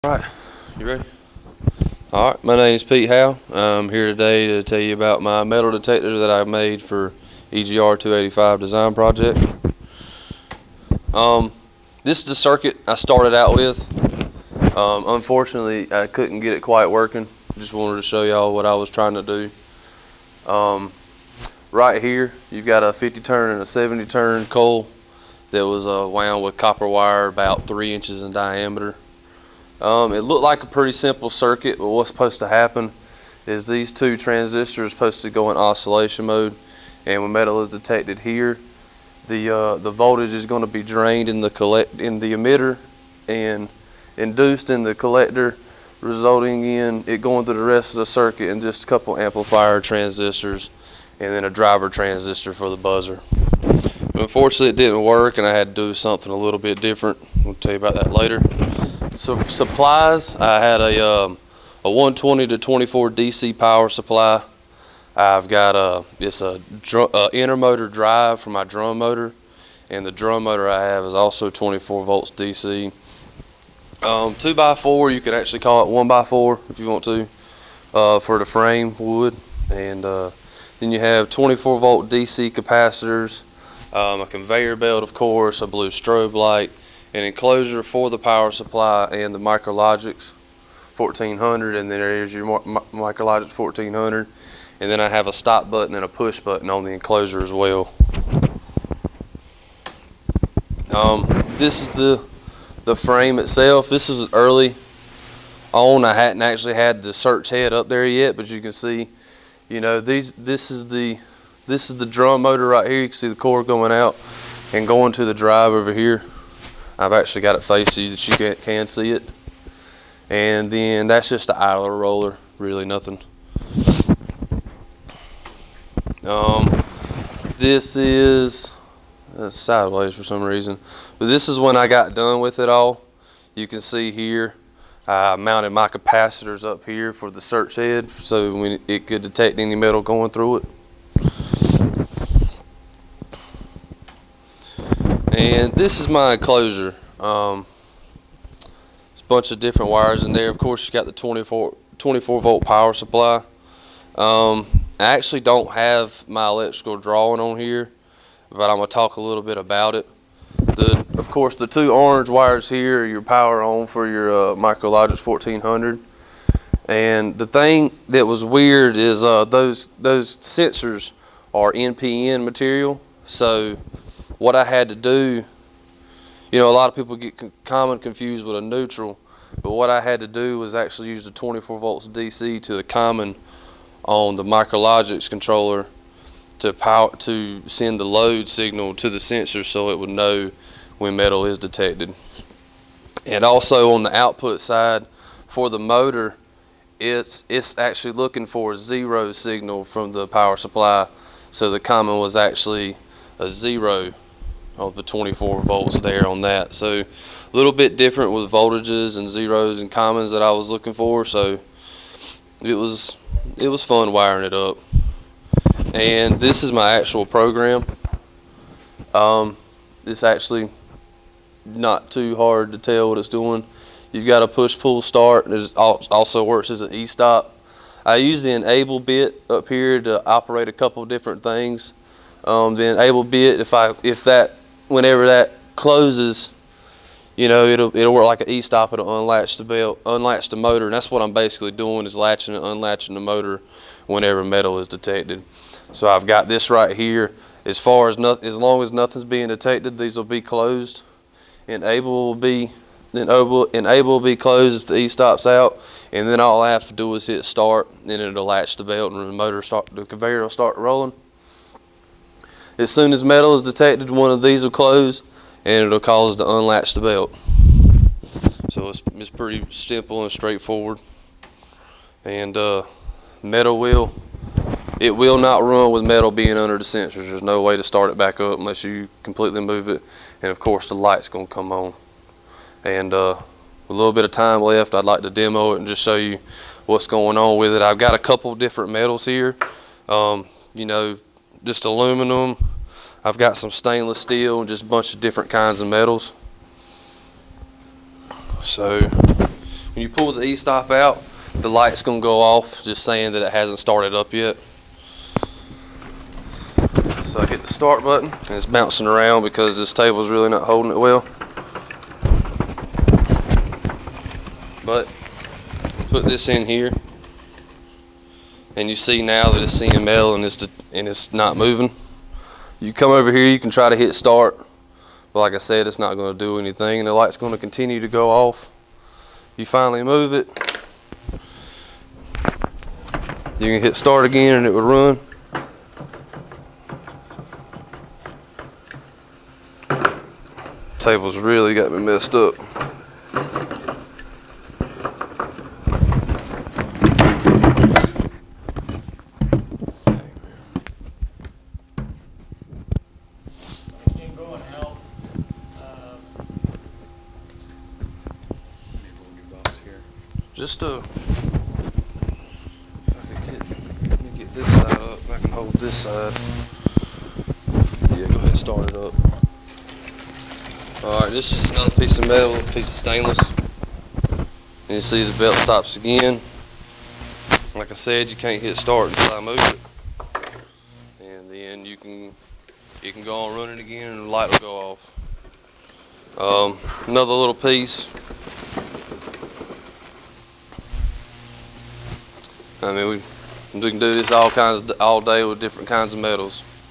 All right, you ready? All right, my name is Pete Howe. I'm here today to tell you about my metal detector that I made for EGR 285 design project. This is the circuit I started out with. Unfortunately, I couldn't get it quite working. Just wanted to show y'all what I was trying to do. Right here, you've got a 50 turn and a 70 turn coil that was wound with copper wire about 3 inches in diameter. It looked like a pretty simple circuit, but what's supposed to happen is these two transistors are supposed to go in oscillation mode, and when metal is detected here, the voltage is going to be drained in the emitter and induced in the collector, resulting in it going through the rest of the circuit and just a couple amplifier transistors and then a driver transistor for the buzzer. But unfortunately, it didn't work, and I had to do something a little bit different. I'll tell you about that later. So supplies, I had a 120 to 24 DC power supply. I've got it's a intermotor drive for my drum motor, and the drum motor I have is also 24 volts DC. 2x4, you can actually call it 1x4 if you want to, for the frame wood. And then you have 24 volt DC capacitors, a conveyor belt, of course, a blue strobe light, an enclosure for the power supply and the Micrologix 1400, and then there's your Micrologix 1400, and then I have a stop button and a push button on the enclosure as well. This is the frame itself. This is early on. I hadn't actually had the search head up there yet, but you can see, you know, this is the drum motor right here. You can see the cord going out and going to the drive over here. I've actually got it faced so that you can see it. And then that's just the idler roller, really nothing. This is sideways for some reason, but this is when I got done with it all. You can see here I mounted my capacitors up here for the search head so when it could detect any metal going through it. And this is my enclosure. There's a bunch of different wires in there. Of course, you got the 24 volt power supply. I actually don't have my electrical drawing on here, but I'm going to talk a little bit about it. Of course, the two orange wires here are your power on for your Micrologix 1400. And the thing that was weird is those sensors are NPN material. So what I had to do, you know, a lot of people get confused with a neutral, but what I had to do was actually use the 24 volts DC to the common on the Micrologix controller to send the load signal to the sensor so it would know when metal is detected. And also on the output side for the motor, it's actually looking for a 0 signal from the power supply, so the common was actually a 0 of the 24 volts there on that. So a little bit different with voltages and zeros and commons that I was looking for. So it was fun wiring it up. And this is my actual program. It's actually not too hard to tell what it's doing. You've got a push-pull start, and it also works as an e-stop. I use the enable bit up here to operate a couple different things. The enable bit, whenever that closes, you know, it'll work like an e-stop. It'll unlatch the belt, unlatch the motor, and that's what I'm basically doing, is latching and unlatching the motor whenever metal is detected. So I've got this right here. As long as nothing's being detected, these will be closed. Enable will be closed if the e-stop's out, and then all I have to do is hit start, and it'll latch the belt, and the conveyor will start rolling. As soon as metal is detected, one of these will close, and it'll cause it to unlatch the belt. So it's pretty simple and straightforward. And metal will not run with metal being under the sensors. There's no way to start it back up unless you completely move it. And of course, the light's going to come on. And with a little bit of time left, I'd like to demo it and just show you what's going on with it. I've got a couple different metals here. You know, just aluminum. I've got some stainless steel and just a bunch of different kinds of metals. So When you pull the e-stop out, the light's going to go off, just saying that it hasn't started up yet. So I hit the start button, and it's bouncing around because this table's really not holding it well. But put this in here, and you see now that it's seeing metal and it's not moving. You come over here, you can try to hit start, but like I said, it's not going to do anything, and the light's going to continue to go off. You finally move it, you can hit start again and it would run. Table's really got me messed up. Just if I could let me get this side up, I can hold this side. Yeah, go ahead and start it up. Alright, this is another piece of metal, a piece of stainless. And you see the belt stops again. Like I said, you can't hit start until I move it. And then it can go on running again and the light will go off. Another little piece. I mean, we can do this all day with different kinds of metals.